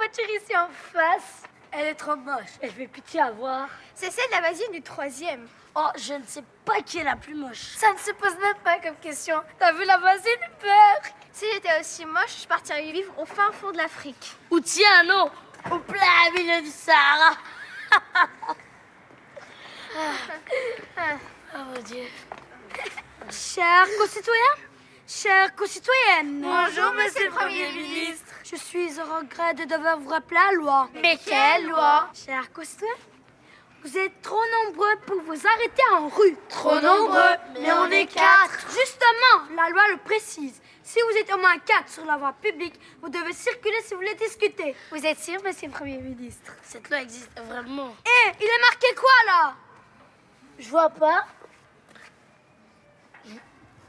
voiture ici en face. Elle est trop moche. Elle fait pitié à voir. C'est celle de la voisine du 3e. Oh, je ne sais pas qui est la plus moche. Ça ne se pose même pas comme question. T'as vu la voisine, peur? Si j'étais aussi moche, je partirais vivre au fin fond de l'Afrique. Ou tiens, non, au plein milieu du Sahara. Oh mon Dieu. Chers concitoyennes, Bonjour, monsieur le Premier ministre. je suis au regret de devoir vous rappeler la loi. Mais quelle loi? Chers concitoyens, vous êtes trop nombreux pour vous arrêter en rue. Trop nombreux, mais on est 4. Justement, la loi le précise. Si vous êtes au moins 4 sur la voie publique, vous devez circuler si vous voulez discuter. Vous êtes sûr, monsieur le Premier ministre? Cette loi existe vraiment. Hé, il est marqué quoi là? Je vois pas.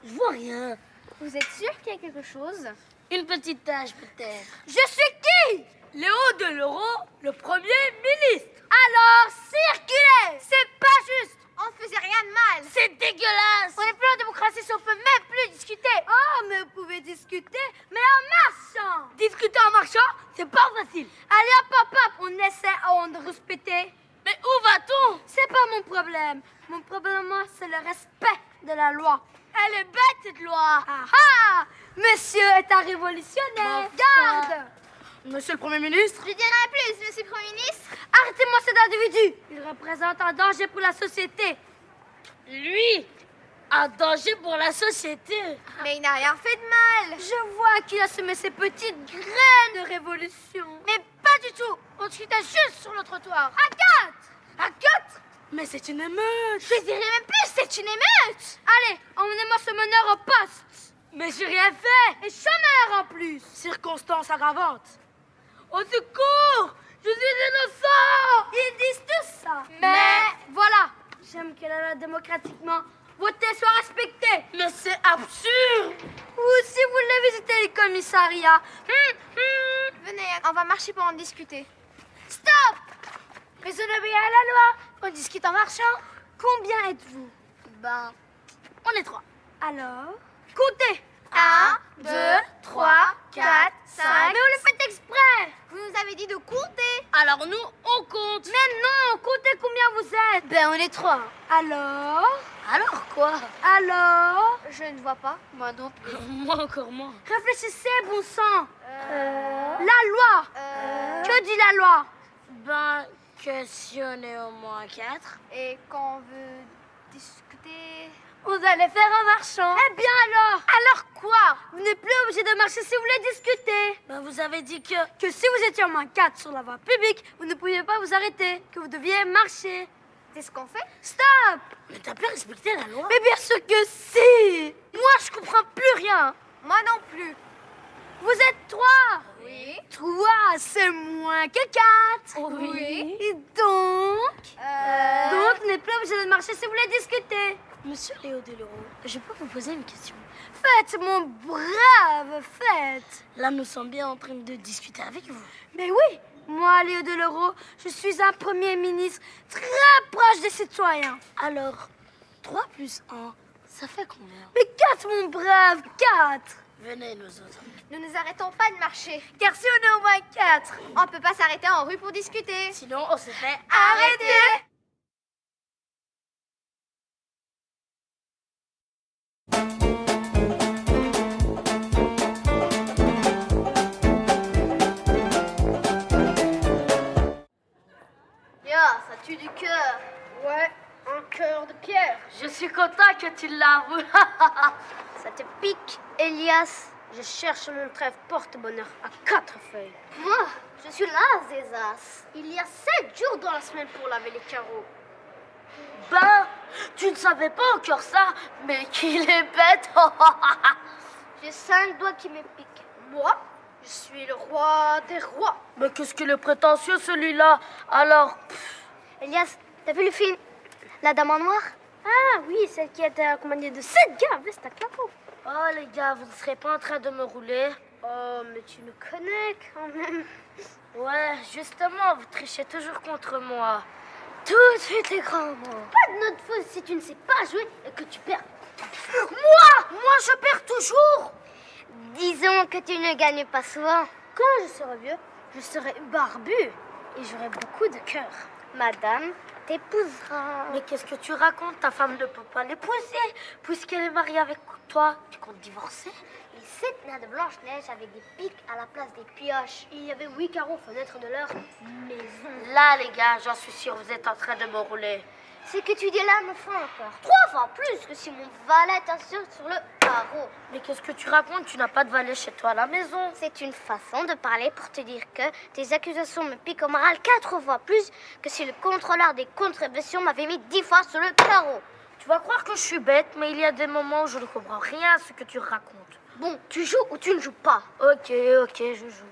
Je vois rien. Vous êtes sûr qu'il y a quelque chose? Une petite tache peut-être. Je suis qui? Léo Deleraux, le Premier ministre. Alors, circulez! C'est pas juste! On ne faisait rien de mal. C'est dégueulasse. On n'est plus en démocratie si on peut même plus discuter. Oh, mais vous pouvez discuter, mais en marchant! Discuter en marchant, c'est pas facile. Allez, hop, hop, hop, on essaie de respecter. Mais où va-t-on? C'est pas mon problème. Mon problème, moi, c'est le respect de la loi. Elle est bête cette loi. Ah ah! Monsieur est un révolutionnaire. Garde! Monsieur le Premier ministre. Je dirai plus, monsieur le Premier ministre. Arrêtez-moi cet individu. Il représente un danger pour la société. Lui, un danger pour la société. Mais il n'a rien fait de mal. Je vois qu'il a semé ses petites graines de révolution. Mais pas du tout. On discutait juste sur le trottoir. À 4! À 4? Mais c'est une émeute. Je dirais même plus, c'est une émeute. Allez, emmenez-moi ce meneur au poste. Mais j'ai rien fait. Et chômeur en plus. Circonstance aggravante. Au secours! Je suis innocent! Ils disent tout ça. Mais- voilà, j'aime que la loi démocratiquement votée soit respectée. Mais c'est absurde! Ou si vous voulez visiter les commissariats. Venez, on va marcher pour en discuter. Stop! Mais on obéit à la loi. On discute en marchant. Combien êtes-vous? Ben, on est 3. Alors, comptez. 1, 2, 3, 4, 5. Mais vous le faites exprès. Vous nous avez dit de compter. Alors nous, on compte. Mais non, comptez combien vous êtes. Ben, on est 3. Alors, Alors quoi? Je ne vois pas. Moi non plus. Moi encore moins. réfléchissez, bon sang. La loi. Que dit la loi? Ben, que si on est au moins 4. Et quand on veut discuter... Vous allez faire en marchant. Eh bien alors. Alors quoi? Vous n'êtes plus obligé de marcher si vous voulez discuter. Ben vous avez dit que... Que si vous étiez au moins 4 sur la voie publique, vous ne pouviez pas vous arrêter, que vous deviez marcher. C'est ce qu'on fait? Stop! Mais t'as pas respecté la loi? Mais bien sûr que si! Moi, je comprends plus rien. Moi non plus. Vous êtes 3. Oui. 3, c'est moins que 4. Oui. Et donc, vous n'êtes plus obligé de marcher si vous voulez discuter. Monsieur Léo Deleraux, je peux vous poser une question? Faites, mon brave, faites. Là, nous sommes bien en train de discuter avec vous. Mais oui, moi, Léo Deleraux, je suis un Premier ministre très proche des citoyens. Alors, 3 plus 1, ça fait combien? Mais 4, mon brave, 4. Venez, nous autres. Nous ne nous arrêtons pas de marcher. Car si on est au moins 4, On ne peut pas s'arrêter en rue pour discuter. Sinon, on se fait Arrêtez! Ça tue du cœur. Ouais, un cœur de pierre. Je suis content que tu l'avoues. ça te pique, Elias. Je cherche mon trèfle porte-bonheur à 4 feuilles. Moi, je suis l'as des as. Il y a 7 jours dans la semaine pour laver les carreaux. Ben, tu ne savais pas encore ça, mais qu'il est bête. J'ai 5 doigts qui me piquent. Moi, je suis le roi des rois. Mais qu'est-ce qu'il est prétentieux celui-là? Alors, Elias, t'as vu le film La Dame en Noir? Ah oui, celle qui était accompagnée de 7 gars, veste à carreaux. oh les gars, vous ne serez pas en train de me rouler? Oh, mais tu nous connais quand même. Ouais, justement, vous trichez toujours contre moi. Tout de suite est grand mot. Pas de notre faute si tu ne sais pas jouer et que tu perds. Moi, je perds toujours. Disons que tu ne gagnes pas souvent. Quand je serai vieux, Je serai barbu et j'aurai beaucoup de cœur. Madame t'épousera. Mais qu'est-ce que tu racontes? Ta femme ne peut pas l'épouser puisqu'elle est mariée avec toi. Tu comptes divorcer? Les 7 nains de Blanche-Neige avec des pics à la place des pioches. Il y avait 8 carreaux aux fenêtres de leur maison. Là, les gars, j'en suis sûre, vous êtes en train de me rouler. Ce que tu dis là me fait encore 3 fois plus que si mon valet t'assure sur le carreau. Mais qu'est-ce que tu racontes? Tu n'as pas de valet chez toi à la maison. C'est une façon de parler pour te dire que tes accusations me piquent au moral 4 fois plus que si le contrôleur des contributions m'avait mis 10 fois sur le carreau. Tu vas croire que je suis bête, mais il y a des moments où je ne comprends rien à ce que tu racontes. Bon, tu joues ou tu ne joues pas? Ok, je joue.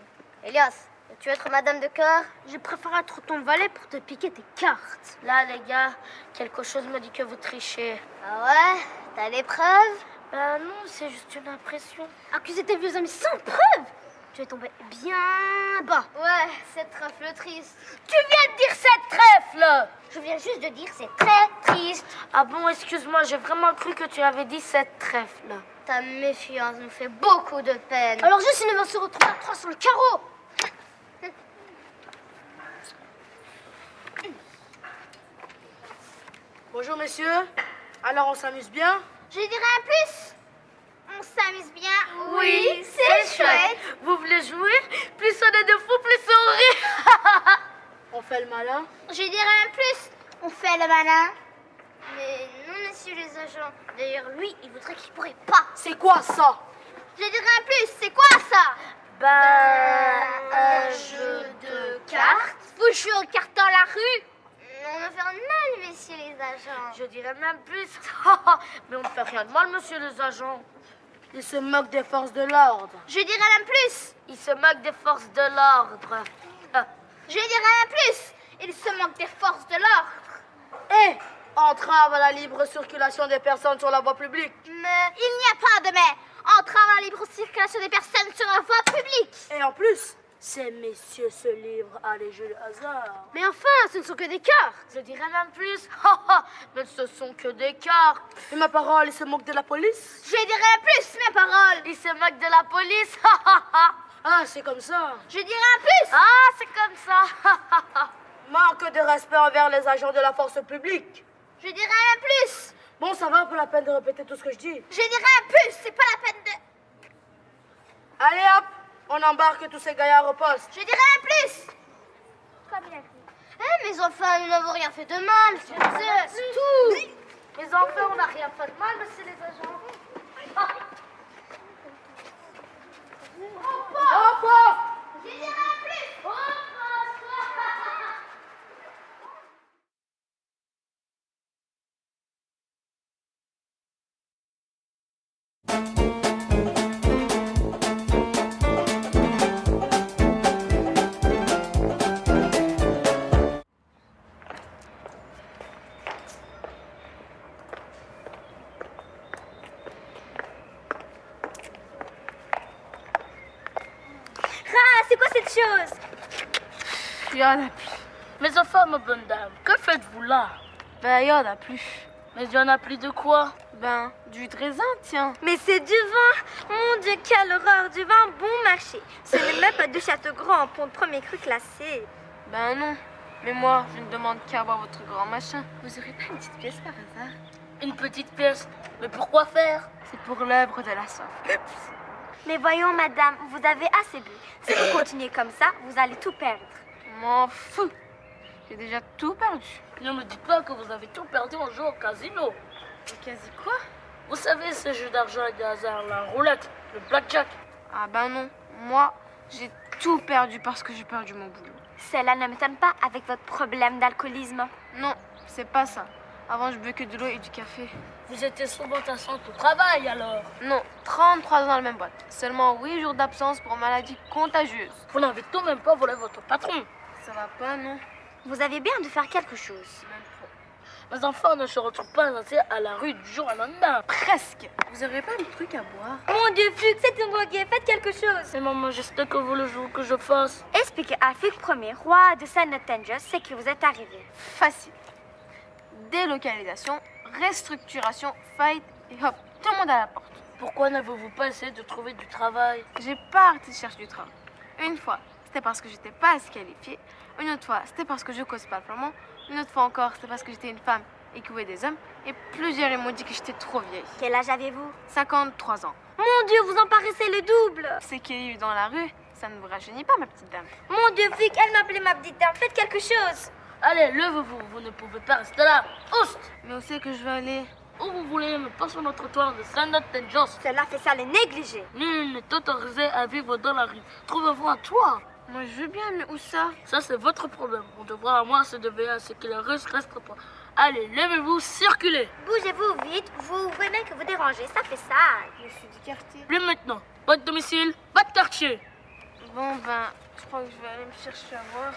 Elias, veux-tu être madame de cœur? Je préfère être ton valet pour te piquer tes cartes. Là, les gars, quelque chose me dit que vous trichez. Ah ouais? T'as des preuves? Ben non, c'est juste une impression. Accuser tes vieux amis sans preuve? Tu es tombé bien bas. Ouais, cette trèfle triste. Tu viens de dire cette trèfle! Je viens juste de dire c'est très triste. Ah bon, excuse-moi, j'ai vraiment cru que tu avais dit cette trèfle. Ta méfiance me fait beaucoup de peine. Alors juste une va se retrouver à 3 sur le carreau. Bonjour messieurs, alors on s'amuse bien? Je dirais un plus. On s'amuse bien. Oui, c'est chouette. Vous voulez jouer? Plus on est de fous, plus on rit. On fait le malin? Je dirais un plus. On fait le malin. Mais non, messieurs les agents. D'ailleurs, lui, il voudrait qu'il pourrait pas. C'est quoi ça? Je dirais un plus. C'est quoi ça? Un jeu de cartes. Vous jouez aux cartes dans la rue? On va faire mal, messieurs les agents. Je dirais même plus. Mais on ne fait rien de mal, monsieur les agents. Ils se moquent des forces de l'ordre. Je dirais un plus. Ils se moquent des forces de l'ordre. Je dirais un plus. Il se moque des forces de l'ordre. Et entrave à la libre circulation des personnes sur la voie publique. Mais il n'y a pas de mais. Entrave à la libre circulation des personnes sur la voie publique. Et en plus, ces messieurs se livrent à les jeux de hasard. Mais enfin, ce ne sont que des cartes. Je dirais même plus. Mais ce sont que des cartes. Et ma parole, ils se moquent de la police? Je dirais un plus, mes paroles. Ils se moquent de la police. Ah, c'est comme ça. Je dirais un plus. Ah, c'est comme ça. Manque de respect envers les agents de la force publique. Je dirais un plus. Bon, ça va, pas la peine de répéter tout ce que je dis. Je dirais un plus. C'est pas la peine de... Allez hop, on embarque tous ces gaillards au poste. Je dirais un plus. Comme il a dit. Eh, mes enfants, nous n'avons rien fait de mal. C'est tout. Les enfants, on n'a rien fait de mal, monsieur les agents. Au poste! Je dirais un plus. C'est quoi cette chose? Il y en a plus. Mes enfants, ma bonne dame, que faites-vous là? Ben, il y en a plus. Mais il y en a plus de quoi? Ben, du raisin, tiens. Mais c'est du vin. Mon Dieu, quelle horreur, du vin bon marché. Ce n'est même pas de Château-Grand pour le premier cru classé. Ben non. Mais moi, je ne demande qu'à avoir votre grand machin. Vous aurez pas une petite pièce par hasard? Une petite pièce. Mais pourquoi faire? C'est pour l'œuvre de la soif. Mais voyons, madame, vous avez assez bu. Si vous continuez comme ça, vous allez tout perdre. M'en fous. J'ai déjà tout perdu. Ne me dites pas que vous avez tout perdu en jouant au casino. Quasi quoi? Vous savez ce jeu d'argent et de hasard, la roulette, le blackjack. Ah ben non. Moi, j'ai tout perdu parce que j'ai perdu mon boulot. Cela ne m'étonne pas avec votre problème d'alcoolisme. Non, c'est pas ça. Avant, je buvais que de l'eau et du café. Vous étiez souvent absente au travail alors. Non, 33 ans dans la même boîte. Seulement 8 jours d'absence pour maladie contagieuse. Vous n'avez tout même pas volé votre patron. Ça va pas, non? Vous avez bien de faire quelque chose. Mes enfants ne se retrouvent pas ainsi à la rue du jour au lendemain. Presque. Vous aurez pas un truc à boire? Mon Dieu, Fuchs, c'est une droguée. Faites quelque chose. C'est mon majesté que vous le jouez que je fasse. Expliquez à Fuchs Ier, roi de Saint-Nottingus, ce qui vous est arrivé. Facile. Délocalisation, restructuration, faillite et hop, tout le monde à la porte. Pourquoi n'avez-vous pas essayé de trouver du travail? J'ai pas arrêté de chercher du travail. Une fois, c'était c'était parce que j'étais pas assez qualifiée. Une autre fois, c'était parce que je cause pas le flamand. Une autre fois encore, c'était parce que j'étais une femme et qui voulait des hommes. Et plusieurs, ils m'ont dit que j'étais trop vieille. Quel âge avez-vous? 53 ans. Mon Dieu, vous en paraissez le double. C'est qu'il y a eu dans la rue, ça ne vous rajeunit pas, ma petite dame. Mon Dieu, Vic, elle m'appelait ma petite dame. Faites quelque chose. Allez, levez-vous, vous ne pouvez pas rester là. Oust! Mais où c'est que je vais aller? Où vous voulez, mais pas sur notre trottoir de Saint-Nathan-Jos. Cela fait ça les négliger. Nul n'est autorisé à vivre dans la rue. Trouvez-vous un toit. Moi, je veux bien, mais où ça? Ça, c'est votre problème. On devra à moi se devait à ce que la rue reste pas. Allez, levez-vous, circulez. Bougez-vous vite, vous ouvrez bien que vous dérangez, ça fait ça. Je suis du quartier. Plus maintenant. Pas de domicile, pas de quartier. Bon, ben, je crois que je vais aller me chercher à voir.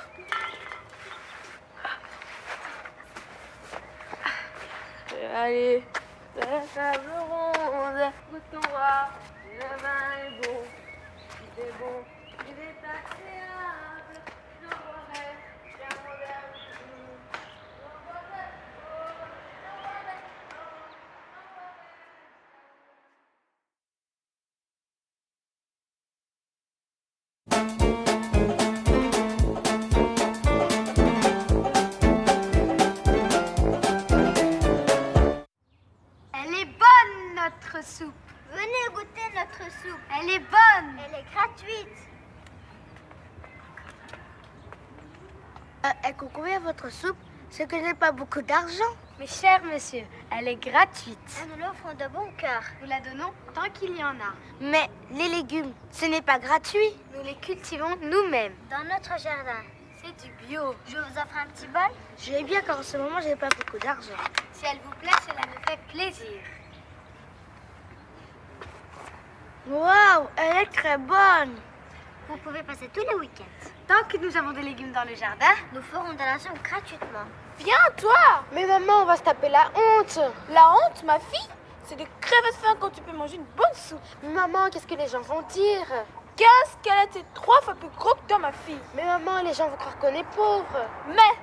Allez, la table ronde, goûtons-moi, le vin est bon, il est bon, il est agréable, j'en boirai, j'en boirai. Elle est bonne, notre soupe. Venez goûter notre soupe. Elle est bonne. Elle est gratuite. Elle coûte combien votre soupe? C'est que je n'ai pas beaucoup d'argent. Mais cher monsieur, elle est gratuite. Nous l'offrons de bon cœur. Nous la donnons tant qu'il y en a. Mais les légumes, ce n'est pas gratuit. Nous les cultivons nous-mêmes. Dans notre jardin. C'est du bio. Je vous offre un petit bol. Je vais bien car en ce moment, je n'ai pas beaucoup d'argent. Si elle vous plaît, cela me fait plaisir. Waouh, elle est très bonne. Vous pouvez passer tous les week-ends. Tant que nous avons des légumes dans le jardin. Nous ferons de la soupe gratuitement. Viens, toi. Mais maman, on va se taper la honte. La honte, ma fille? C'est de crever de faim quand tu peux manger une bonne soupe. Mais maman, qu'est-ce que les gens vont dire? Qu'est-ce qu'elle était 3 fois plus gros que toi, ma fille. Mais maman, les gens vont croire qu'on est pauvres. Mais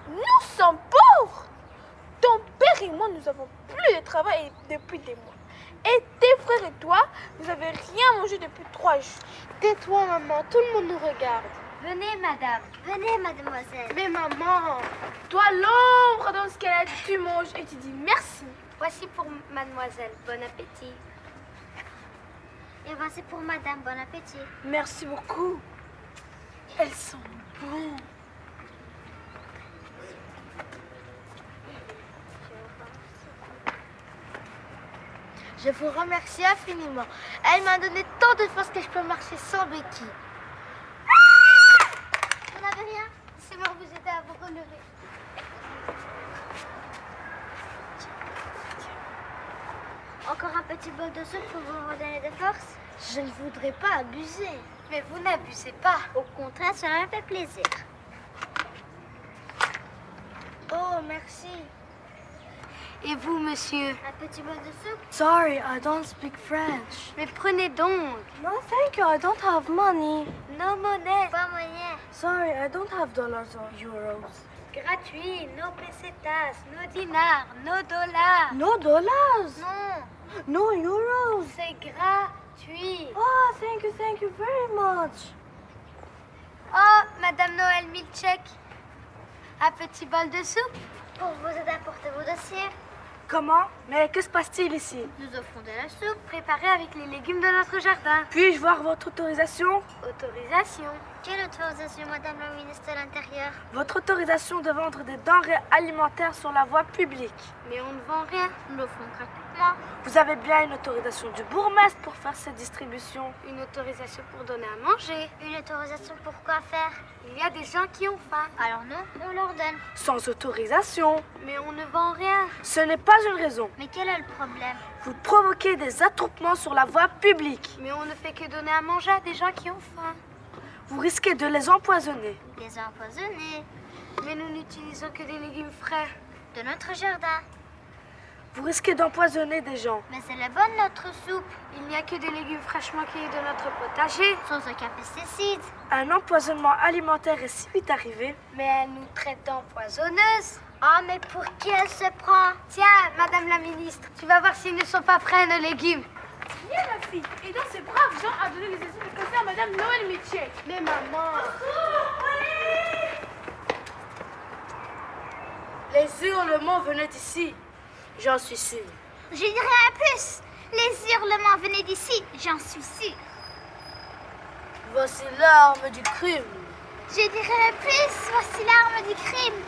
nous sommes pauvres. Ton père et moi, nous avons plus de travail depuis des mois. Et tes frères et toi, vous avez rien mangé depuis 3 jours. Tais-toi, maman, tout le monde nous regarde. Venez, madame. Venez, mademoiselle. Mais maman, toi, l'ombre dans ce qu'elle a, tu manges et tu dis merci. Voici pour mademoiselle, bon appétit. Et voici pour madame, bon appétit. Merci beaucoup. Elles sont bonnes. Je vous remercie infiniment. Elle m'a donné tant de force que je peux marcher sans béquille. Vous n'avez rien? C'est moi vous aider à vous relever. Encore un petit bol de soupe pour vous redonner des forces? Je ne voudrais pas abuser. Mais vous n'abusez pas. Au contraire, cela me fait plaisir. Oh, merci. Et vous, monsieur? Un petit bol de soupe? Sorry, I don't speak French. Mais prenez donc. No, thank you. I don't have money. No money. Pas moyen. Sorry, I don't have dollars or euros. Gratuit, no pesetas, no dinars, no dollars. No dollars. Non, No euros. c'est gratuit. Oh, thank you very much. Oh, Madame Noël Milchek, un petit bol de soupe pour vous aider à porter vos dossiers. Comment? Mais que se passe-t-il ici? Nous offrons de la soupe préparée avec les légumes de notre jardin. Puis-je voir votre autorisation? Autorisation. Quelle autorisation, Madame la ministre de l'Intérieur? Votre autorisation de vendre des denrées alimentaires sur la voie publique. Mais on ne vend rien, nous l'offrons gratuitement. Vous avez bien une autorisation du bourgmestre pour faire cette distribution? Une autorisation pour donner à manger. Une autorisation pour quoi faire? Il y a des gens qui ont faim. Alors non, on leur donne. Sans autorisation. Mais on ne vend rien. Ce n'est pas une raison. Mais quel est le problème? Vous provoquez des attroupements sur la voie publique. Mais on ne fait que donner à manger à des gens qui ont faim. Vous risquez de les empoisonner. Les empoisonnés. Mais nous n'utilisons que des légumes frais. De notre jardin. Vous risquez d'empoisonner des gens. Mais c'est la bonne notre soupe. Il n'y a que des légumes fraîchement cueillis de notre potager. Sans aucun pesticide. Un empoisonnement alimentaire est si vite arrivé. Mais elle nous traite d'empoisonneuses. Ah, mais pour qui elle se prend? Tiens, Madame la ministre, tu vas voir s'ils ne sont pas prêts, nos légumes. Viens, ma fille. Et donc, ces braves gens a donné les essais de concert à Madame Noël Métier. Mais maman... Les hurlements venaient d'ici. J'en suis sûre. Je dirais plus. Les hurlements venaient d'ici, j'en suis sûre. Voici l'arme du crime. Je dirais plus. Voici l'arme du crime.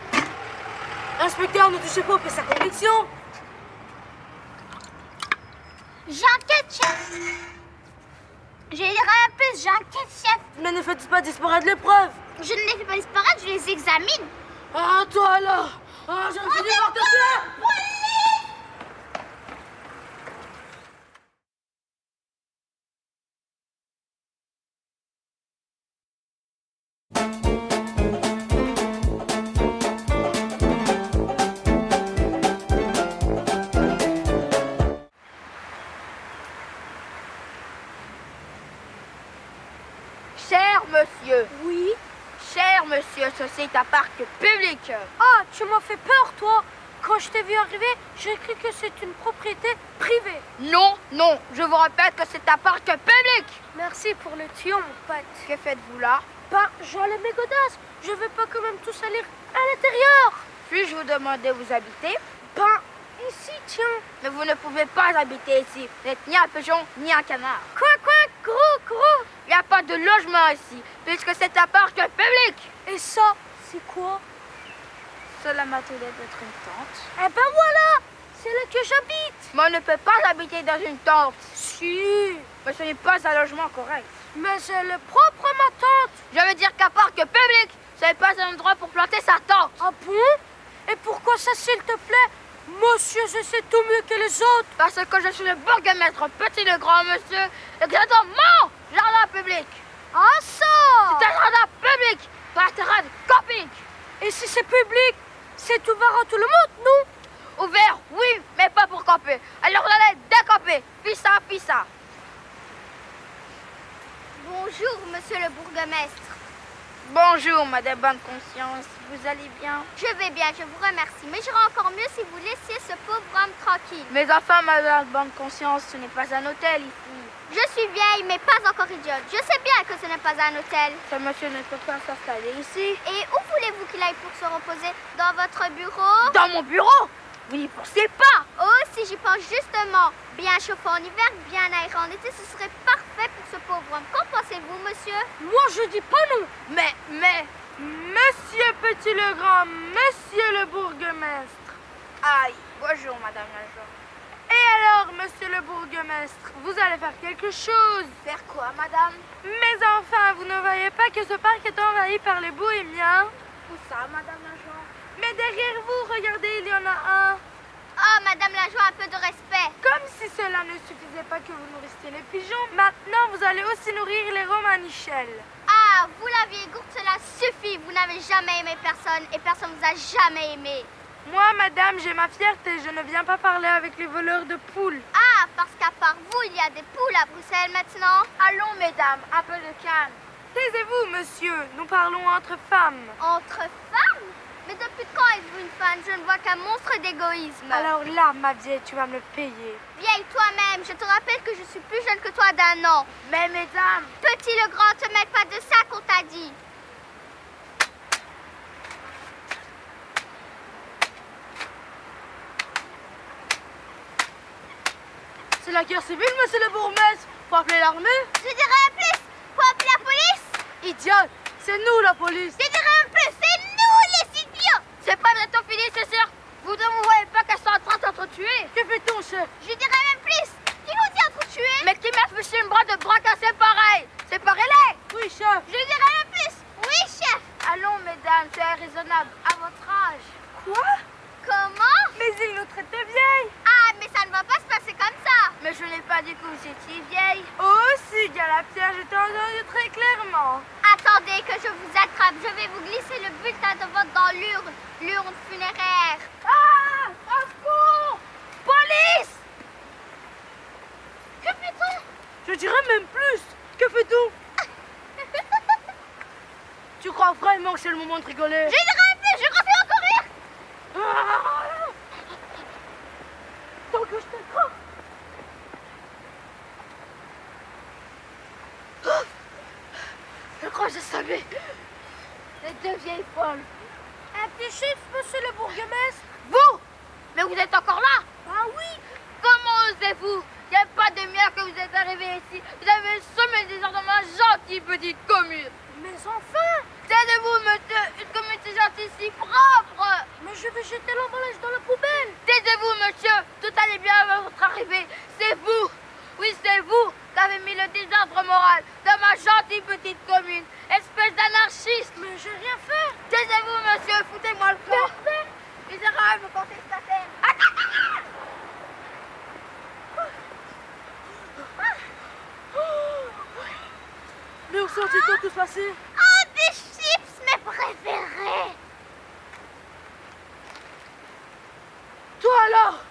Inspecteur, ne touchez pas au sa conviction. J'enquête, chef. Je dirais plus. J'enquête, chef. Mais ne faites pas disparaître les preuves. Je ne les fais pas disparaître, je les examine. Ah, toi là. Ah, je vais finir par te tuer. Cher monsieur, Oui? cher monsieur, ceci est un parc public. Ah, tu m'as fait peur, toi. Quand je t'ai vu arriver, j'ai cru que c'est une propriété privée. Non, non, je vous répète que c'est un parc public. Merci pour le tuyau, mon pote. Que faites-vous là? Ben, j'enlève mes godasses. Je veux pas quand même tout salir à l'intérieur. Puis-je vous demander où vous habitez? Ben, ici, tiens. Mais vous ne pouvez pas habiter ici. Vous n'êtes ni un pigeon, ni un canard. Quoi, gros. Il n'y a pas de logement ici, puisque c'est un parc public. Et ça, c'est quoi? Cela m'a l'air d'être une tente. Eh ben voilà, c'est là que j'habite. Mais on ne peut pas habiter dans une tente. Si, Mais ce n'est pas un logement correct. mais c'est le propre à ma tante. Je veux dire qu'un parc public, ce n'est pas un endroit pour planter sa tente. Ah bon? Et pourquoi ça, s'il te plaît? Monsieur, je sais tout mieux que les autres. Parce que je suis le bourgmestre, petit le grand monsieur, et que j'attends mon jardin public. Ah ça! C'est un jardin public, pas un terrain de camping. Et si c'est public, c'est ouvert à tout le monde, non? Ouvert, oui, mais pas pour camper. Alors vous allez décamper. Fissa. Bonjour, monsieur le bourgmestre. Bonjour, madame Bonne Conscience. Vous allez bien? Je vais bien, je vous remercie. Mais j'aurais encore mieux si vous laissiez ce pauvre homme tranquille. Mais enfin, madame Bonne Conscience, ce n'est pas un hôtel ici. Je suis vieille, mais pas encore idiote. Je sais bien que ce n'est pas un hôtel. Ce monsieur ne peut pas s'installer ici. Et où voulez-vous qu'il aille pour se reposer? Dans votre bureau? Dans mon bureau? Vous n'y pensez pas? Oh, si j'y pense justement. Bien chauffé en hiver, bien aéré en été, ce serait parfait pour ce pauvre homme. Qu'en pensez-vous, monsieur? Moi, je dis pas non. Mais... Monsieur Petit le Grand, monsieur le bourgmestre. Aïe, bonjour, madame l'agent. Et alors, monsieur le bourgmestre, vous allez faire quelque chose? Faire quoi, madame? Mais enfin, vous ne voyez pas que ce parc est envahi par les bohémiens? Où ça, madame l'agent? Mais derrière vous, regardez, il y en a un. Oh, madame la joie, un peu de respect. Comme si cela ne suffisait pas que vous nourrissiez les pigeons, maintenant vous allez aussi nourrir les romanichels. Ah, vous la vieille gourde, cela suffit. Vous n'avez jamais aimé personne et personne ne vous a jamais aimé. Moi, madame, j'ai ma fierté. Je ne viens pas parler avec les voleurs de poules. Ah, parce qu'à part vous, il y a des poules à Bruxelles maintenant. Allons, mesdames, un peu de calme. Taisez-vous, monsieur. Nous parlons entre femmes. Entre femmes? Mais depuis quand êtes-vous une femme? Je ne vois qu'un monstre d'égoïsme. Alors là, ma vieille, tu vas me le payer. Vieille toi-même, je te rappelle que je suis plus jeune que toi d'1 an. Mais, mesdames... Petit le grand, te mêle pas de ça qu'on t'a dit. C'est la guerre civile, monsieur le bourgmestre. Faut appeler l'armée. Je dirais un plus. Faut appeler la police. Idiote, c'est nous la police. Je dirais un plus. C'est nous les idiots. C'est pas bientôt fini, c'est sûr. Vous ne vous voyez pas qu'elles sont en train d'entretuer? Que fait-on, chef? Je dirais même plus. Qui vous dit entretuer? Mais qui m'a fiché une bras de bras cassés pareil? Séparez-les! Oui, chef. Je dirais même plus. Oui, chef. Allons, mesdames, c'est raisonnable. À votre âge. Quoi? Comment? Mais il nous traite de vieilles. Ah, mais ça ne va pas se passer comme ça. Mais je n'ai pas dit que vous étiez vieille. Oh, si, Galapierre, je t'ai entendu très clairement. Attendez que je vous attrape. Je vais vous glisser le bulletin de vote dans l'urne funéraire. Ah! Au secours! Police! Que fait-on? Je dirais même plus. Que fait-on? Tu crois vraiment que c'est le moment de rigoler? Je dirais un plus. Je continue à courir. Tant que je te crois. mais... Les deux vieilles folles. Un petit chiffre, monsieur le bourgmestre. Vous? Mais vous êtes encore là? Ah oui. Comment osez-vous? Il n'y a pas de demi-heure que vous êtes arrivés ici. Vous avez semé des ordres dans ma gentille petite commune. Mais enfin. Taisez-vous, monsieur. Une commune si gentille, si propre. Mais je vais jeter l'emballage dans la poubelle. Taisez-vous, monsieur. Tout allait bien avant votre arrivée. C'est vous. Oui, c'est vous qui avez mis le désordre moral dans ma gentille petite commune. Espèce d'anarchiste. Mais j'ai rien fait. Taisez-vous, monsieur. Foutez-moi le camp. Misérable, contestataire. Mais où sont-ils tous passés? Oh, des chips, mes préférés. Toi alors?